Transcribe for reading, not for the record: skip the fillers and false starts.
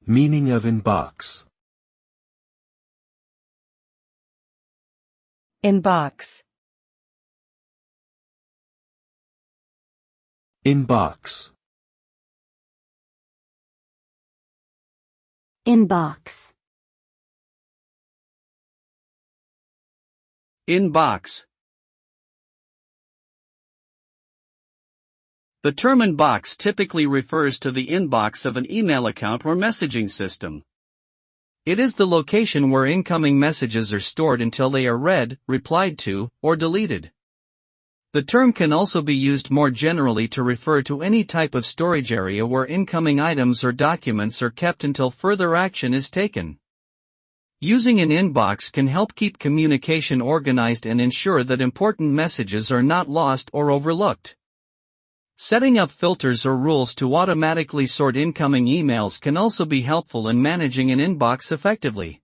Meaning of inbox. Inbox. Inbox. Inbox. Inbox. The term inbox typically refers to the inbox of an email account or messaging system. It is the location where incoming messages are stored until they are read, replied to, or deleted. The term can also be used more generally to refer to any type of storage area where incoming items or documents are kept until further action is taken. Using an inbox can help keep communication organized and ensure that important messages are not lost or overlooked. Setting up filters or rules to automatically sort incoming emails can also be helpful in managing an inbox effectively.